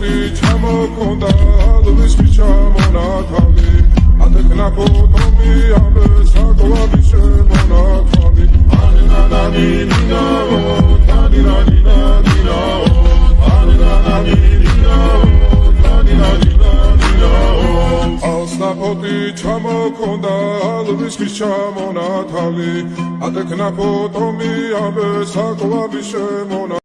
ფოთი ჩამოქონდა ალვის ჩამონათავი ატეკნა ფოთომი ამე საკვები შემონათავი ანანანინინაო თანინანინანინაო ანანანინინაო თანინანინანინაო ალსნა ფოთი ჩამოქონდა ალვის ჩამონათავი ატეკნა ფოთომი ამე საკვები შემონათავი